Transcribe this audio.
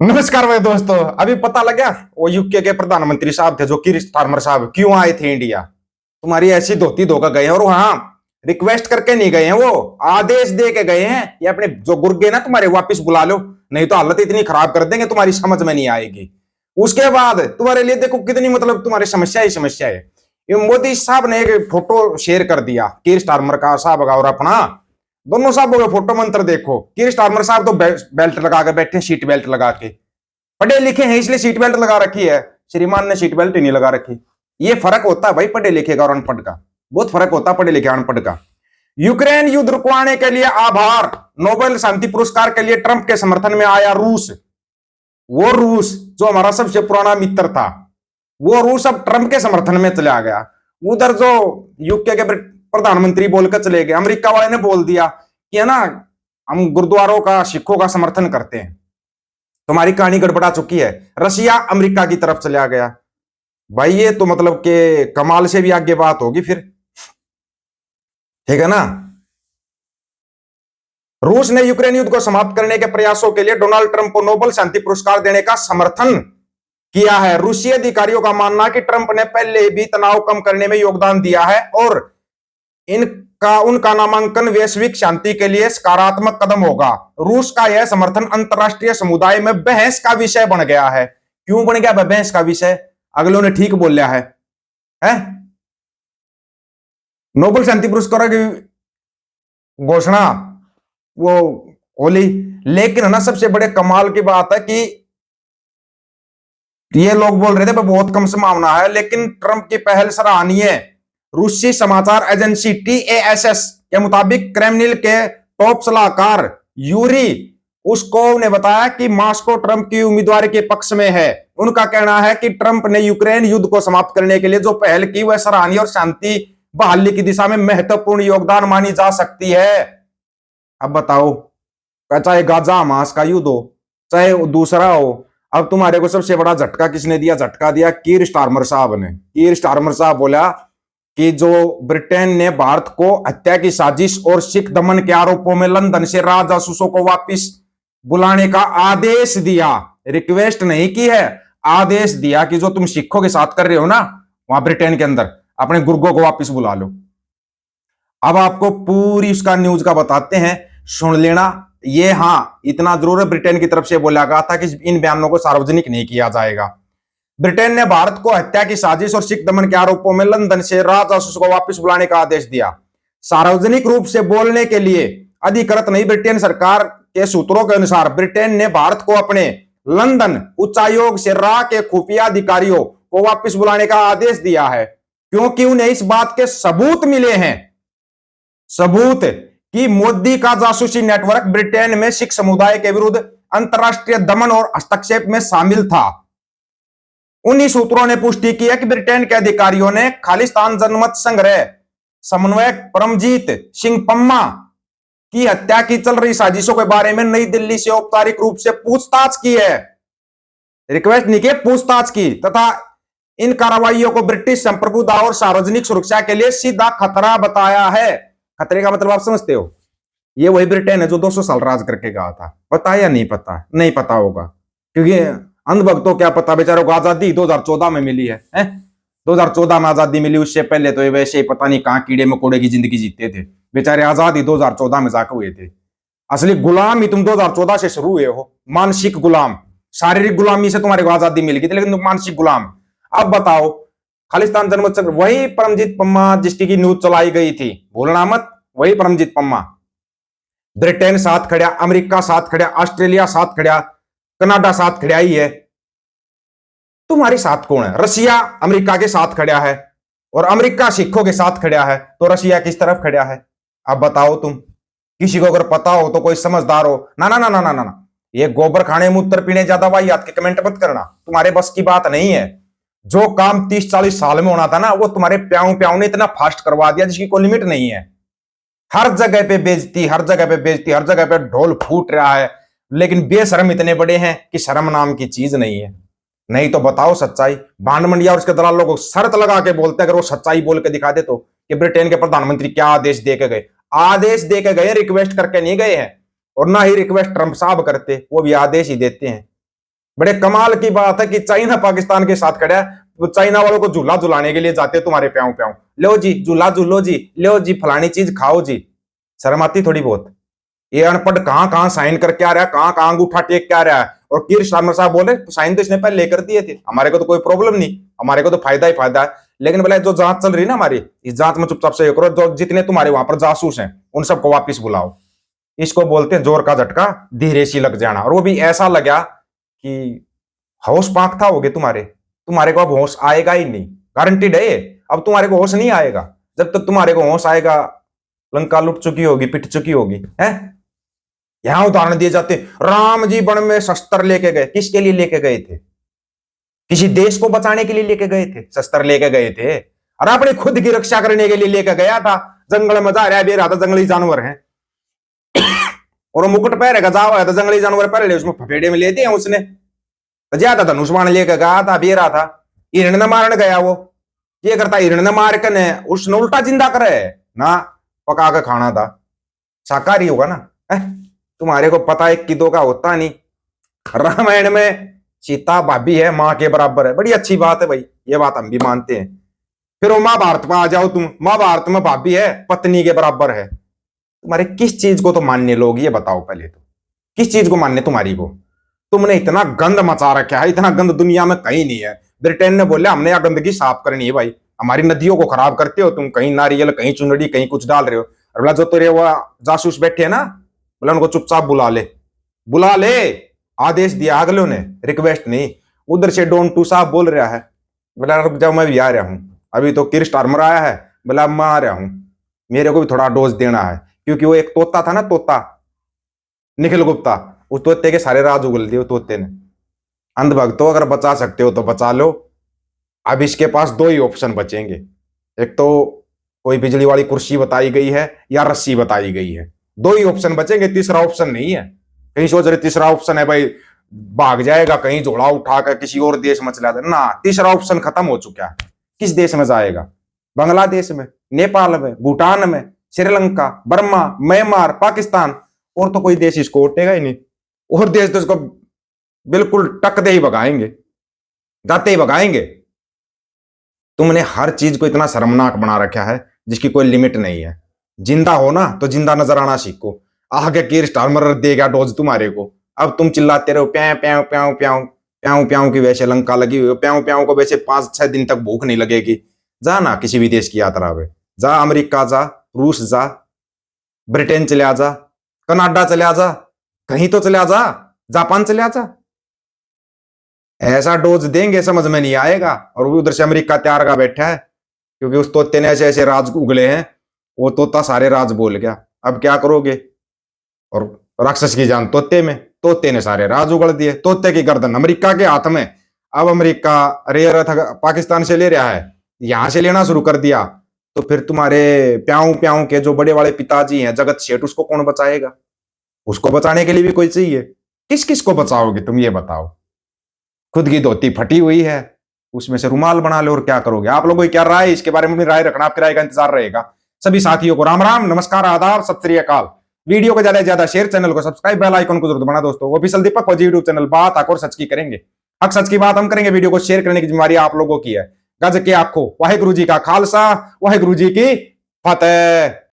नमस्कार भाई दोस्तों। अभी पता लगा वो यूके के प्रधानमंत्री साहब थे जो कीर स्टारमर साहब क्यों आए थे इंडिया। तुम्हारी ऐसी धोती धोकर गए हैं और वहां रिक्वेस्ट करके नहीं गए हैं, वो आदेश दे के गए हैं। ये अपने जो गुर्गे ना तुम्हारे वापस बुला लो, नहीं तो हालत इतनी खराब कर देंगे तुम्हारी समझ में नहीं आएगी। उसके बाद तुम्हारे लिए देखो कितनी मतलब तुम्हारी समस्या ही समस्या है। ये मोदी साहब ने एक फोटो शेयर कर दिया कीर स्टारमर का साहब का और अपना, दोनों साहबों के फोटो मंत्र देखो। कीर स्टारमर साहब तो बेल्ट लगा के बैठे, सीट बेल्ट लगा के, पढ़े लिखे हैं इसलिए सीट बेल्ट लगा रखी है। श्रीमान ने सीट बेल्ट ही नहीं लगा रखी। ये फर्क होता है भाई पढ़े लिखे का और अनपढ़ का, बहुत फर्क होता है पढ़े लिखे अनपढ़ का। यूक्रेन युद्ध रुकवाने के लिए आभार, नोबेल शांति पुरस्कार के लिए ट्रंप के समर्थन में आया रूस। वो रूस जो हमारा सबसे पुराना मित्र था, वो रूस अब ट्रंप के समर्थन में चला गया। उधर जो यूके के प्रधानमंत्री बोलकर चले गए, अमेरिका वाले ने बोल दिया कि है ना हम गुरुद्वारों का सिखों का समर्थन करते हैं। तुम्हारी कहानी गड़बड़ा चुकी है। रशिया अमेरिका की तरफ चला गया भाई, ये तो मतलब के कमाल से भी आगे बात होगी फिर, ठीक है ना। रूस ने यूक्रेन युद्ध को समाप्त करने के प्रयासों के लिए डोनाल्ड ट्रंप को नोबेल शांति पुरस्कार देने का समर्थन किया है। रूसी अधिकारियों का मानना है कि ट्रंप ने पहले भी तनाव कम करने में योगदान दिया है और उनका नामांकन वैश्विक शांति के लिए सकारात्मक कदम होगा। रूस का यह समर्थन अंतरराष्ट्रीय समुदाय में बहस का विषय बन गया है। क्यों बन गया बहस का विषय? अगलों ने ठीक बोला है, नोबेल शांति पुरस्कार की घोषणा वो होली, लेकिन ना सबसे बड़े कमाल की बात है कि ये लोग बोल रहे थे बहुत कम संभावना है, लेकिन ट्रंप की पहल सराहनीय। रूसी समाचार एजेंसी टीएसएस के मुताबिक क्रेमलिन के टॉप सलाहकार यूरी उस्कोव ने बताया कि मॉस्को ट्रंप की उम्मीदवारी के पक्ष में है। उनका कहना है कि ट्रंप ने यूक्रेन युद्ध को समाप्त करने के लिए जो पहल की वह सराहनीय और शांति बहाली की दिशा में महत्वपूर्ण योगदान मानी जा सकती है। अब बताओ, चाहे गाजा हमास का युद्ध हो चाहे दूसरा हो, अब तुम्हारे को सबसे बड़ा झटका किसने दिया? झटका दिया कीर स्टारमर साहब ने। कीर स्टारमर साहब बोला कि जो ब्रिटेन ने भारत को हत्या की साजिश और सिख दमन के आरोपों में लंदन से राज जासूसों को वापस बुलाने का आदेश दिया, रिक्वेस्ट नहीं की है, आदेश दिया कि जो तुम सिखों के साथ कर रहे हो ना वहां ब्रिटेन के अंदर, अपने गुर्गों को वापस बुला लो। अब आपको पूरी उसका न्यूज का बताते हैं, सुन लेना। ये हाँ इतना जरूर है, ब्रिटेन की तरफ से बोला गया था कि इन बयानों को सार्वजनिक नहीं किया जाएगा। ब्रिटेन ने भारत को हत्या की साजिश और सिख दमन के आरोपों में लंदन से राज जासूस को वापस बुलाने का आदेश दिया। सार्वजनिक रूप से बोलने के लिए अधिकृत नहीं। ब्रिटेन सरकार के सूत्रों के अनुसार ब्रिटेन ने भारत को अपने लंदन उच्चायोग से रा के खुफिया अधिकारियों को वापस बुलाने का आदेश दिया है, क्योंकि उन्हें इस बात के सबूत मिले हैं, सबूत कि मोदी का जासूसी नेटवर्क ब्रिटेन में सिख समुदाय के विरुद्ध अंतरराष्ट्रीय दमन और हस्तक्षेप में शामिल था। उन्हीं सूत्रों ने पुष्टि की है कि ब्रिटेन के अधिकारियों ने खालिस्तान जनमत संग्रह समन्वयक परमजीत सिंह पम्मा की हत्या की चल रही साजिशों के बारे में नई दिल्ली से औपचारिक रूप से पूछताछ की है। रिक्वेस्ट नहीं की, पूछताछ की, तथा इन कार्रवाइयों को ब्रिटिश संप्रभुता और सार्वजनिक सुरक्षा के लिए सीधा खतरा बताया है। खतरे का मतलब आप समझते हो? ये वही ब्रिटेन है जो 200 साल राज करके गया था। पता या नहीं पता? नहीं पता होगा, क्योंकि अंधभक्तों क्या पता, बेचारों को आजादी 2014 में मिली है, 2014 में आजादी मिली, उससे पहले तो ये वैसे ही पता नहीं कहां कीड़े मकोड़े की जिंदगी जीते थे बेचारे। आजादी 2014 में जाकर हुए थे। असली गुलाम ही तुम 2014 से शुरू हुए हो, मानसिक गुलाम। शारीरिक गुलामी से तुम्हारे को आजादी मिल गई थी, लेकिन तुम मानसिक गुलाम। अब बताओ, खालिस्तान जनमत संघ, वही परमजीत पम्मा जिसकी न्यूज चलाई गई थी, भूलना मत, वही परमजीत पम्मा। ब्रिटेन साथ खड़ा, अमेरिका साथ खड़ा, ऑस्ट्रेलिया साथ खड़ा, कनाडा साथ खड़ा ही है। तुम्हारे साथ कौन है? रशिया अमेरिका के साथ खड़ा है और अमेरिका सिखों के साथ खड़ा है, तो रशिया किस तरफ खड़ा है? अब बताओ तुम, किसी को अगर पता हो तो कोई समझदार हो। ना ना ना ना ना ना, ये गोबर खाने मूत्र पीने ज्यादा वाहियात के कमेंट मत करना, तुम्हारे बस की बात नहीं है। जो काम 30-40 साल में होना था ना, वो तुम्हारे प्याऊ प्याऊ ने इतना फास्ट करवा दिया जिसकी कोई लिमिट नहीं है। हर जगह पे बेइज्जती, हर जगह पे बेइज्जती, हर जगह पे ढोल फूट रहा है, लेकिन बेशरम इतने बड़े हैं कि शर्म नाम की चीज नहीं है। नहीं तो बताओ सच्चाई। भांड मंडिया और उसके दलालों को शर्त लगा के बोलते हैं, अगर वो सच्चाई बोल के दिखा दे तो, कि ब्रिटेन के प्रधानमंत्री क्या आदेश दे के गए। आदेश दे के गए, रिक्वेस्ट करके नहीं गए हैं, और ना ही रिक्वेस्ट ट्रंप साहब करते, वो भी आदेश ही देते हैं। बड़े कमाल की बात है कि चाइना पाकिस्तान के साथ खड़ा है, तो चाइना वालों को झूला झुलाने के लिए जाते तुम्हारे प्याऊ प्याऊ, लो जी झूला झूलो जी, लो जी फलानी चीज खाओ जी। शर्म आती थोड़ी बहुत? ये अनपढ़ कहां कहां साइन करके आ रहा है, कहां कहां अंगूठा टेक के आ रहा है। और कीर स्टारमर साहब बोले साइन तो इसने पहले लेकर दिए थे, हमारे को तो कोई प्रॉब्लम नहीं, हमारे को तो फायदा ही फायदा है। लेकिन बोले जो जांच चल रही है ना हमारी, इस जांच में चुपचाप से करो, जो जितने तुम्हारे वहां पर जासूस हैं उन सबको वापिस बुलाओ। इसको बोलते हैं जोर का झटका, धीरे सी लग जाना। और वो भी ऐसा लगा कि होश पाक था होगे तुम्हारे, तुम्हारे को अब होश आएगा ही नहीं, गारंटीड है ये। अब तुम्हारे को होश नहीं आएगा, जब तक तुम्हारे को होश आएगा लंका लुट चुकी होगी, पिट चुकी होगी है। यहां उदाहरण दिए जाते, राम जी वन में शस्त्र लेके गए, किसके लिए लेके गए थे? किसी देश को बचाने के लिए लेके गए थे, शस्त्र लेके गए थे? और अपनी खुद की रक्षा करने के लिए लेके गया था। जंगल में जा रहा है, था जंगली जानवर है और मुकुट पहरेगा, जाओ है तो जंगली जानवर पहले ले, उसमें फफेड़े में लेते हैं उसने। तो ज्यादा धनुष बाण लेके गया था, बेरा था, हिरण ने मारने गया वो। ये करता हिरण ने मार कर उसने उल्टा जिंदा करे ना, पका के खाना था। शाकाहारी होगा ना है? तुम्हारे को पता है कि दो का होता नहीं। रामायण में सीता भाभी है, मां के बराबर है, बड़ी अच्छी बात है भाई, ये बात हम भी मानते हैं। फिर वो महाभारत में आ जाओ तुम, महाभारत में भाभी है पत्नी के बराबर है। तुम्हारे किस चीज को तो मान्य लोग, ये बताओ पहले तो, किस चीज को मान्य तुम्हारी को? तुमने इतना गंद मचा रखा है, इतना गंद दुनिया में कहीं नहीं है। ब्रिटेन ने बोला हमने यह गंदगी साफ करनी है भाई, हमारी नदियों को खराब करते हो तुम, कहीं नारियल कहीं चुनड़ी कहीं कुछ डाल रहे हो। और बोला जो तेरे वो जासूस बैठे है ना, बोला उनको चुपचाप बुला ले, बुला ले। आदेश दिया अगलों ने, रिक्वेस्ट नहीं। उधर से डोन टू साहब बोल रहा है, बोला रुक जाओ मैं भी आ रहा हूं, अभी तो किर स्टारमर आया है, बोला मैं आ रहा हूं, मेरे को भी थोड़ा डोज देना है। क्योंकि वो एक तोता था ना, तोता निखिल गुप्ता, उस तोते के सारे राज उगल दिए तोते ने। अंधभक्तों अगर बचा सकते हो तो बचा लो। अब इसके पास दो ही ऑप्शन बचेंगे, एक तो कोई बिजली वाली कुर्सी बताई गई है या रस्सी बताई गई है, दो ही ऑप्शन बचेंगे, तीसरा ऑप्शन नहीं है। कहीं सोच रहे तीसरा ऑप्शन है भाई भाग जाएगा कहीं झोला उठाकर किसी और देश में चला जाए ना, तीसरा ऑप्शन खत्म हो चुका है। किस देश में जाएगा? बांग्लादेश में, नेपाल में, भूटान में, श्रीलंका, बर्मा, म्यांमार, पाकिस्तान, और तो कोई देश इसको उठेगा ही नहीं। और देश तो इसको बिल्कुल टकते ही भगाएंगे, जाते ही भगाएंगे। तुमने हर चीज को इतना शर्मनाक बना रखा है जिसकी कोई लिमिट नहीं है। जिंदा हो ना तो जिंदा नजर आना सीखो। आगे कीर स्टारमर देगा डोज तुम्हारे को, अब तुम चिल्लाते रहो प्याऊ प्याऊ प्याऊ प्याऊ प्याऊ प्याऊ की। वैसे लंका लगी हुई, प्याऊ प्याऊ को वैसे 5-6 दिन तक भूख नहीं लगेगी। जा ना किसी भी देश की यात्रा पे, जा अमेरिका जा, रूस जा, ब्रिटेन चले जा, कनाडा चले जा, कहीं तो चले जा, जापान चले जा। ऐसा डोज देंगे समझ में नहीं आएगा। और वो उधर से अमेरिका तैयार का बैठा है, क्योंकि उस तोते ने ऐसे ऐसे राज उगले हैं, वो तोता सारे राज बोल गया। अब क्या करोगे? और राक्षस की जान तोते में, तोते ने सारे राज उगल दिए, तोते की गर्दन अमेरिका के हाथ में। अब अमेरिका रेयर पाकिस्तान से ले रहा है, यहां से लेना शुरू कर दिया, तो फिर तुम्हारे प्याऊ प्याऊ के जो बड़े वाले पिताजी हैं जगत सेठ, उसको कौन बचाएगा? उसको बचाने के लिए भी कोई चाहिए। किस किस को बचाओगे तुम, ये बताओ? खुद की धोती फटी हुई है, उसमें से रुमाल बना लो, और क्या करोगे? आप लोगों की क्या राय है इसके बारे में? अपनी राय रखना, आपकी राय का इंतजार रहेगा। सभी साथियों को राम राम, नमस्कार, आदाब, सत श्री अकाल। वीडियो को ज्यादा से ज्यादा शेयर, चैनल को सब्सक्राइब, बेल आइकन को जरूर दबाना दोस्तों। ऑफिशियल दीपक फौजी यूट्यूब चैनल, बात हक और सच की करेंगे, हक सच की बात हम करेंगे। वीडियो को शेयर करने की जिम्मेदारी आप लोगों की है। गज के आखो, वाहेगुरु जी का खालसा, वाहेगुरु जी की फतेह।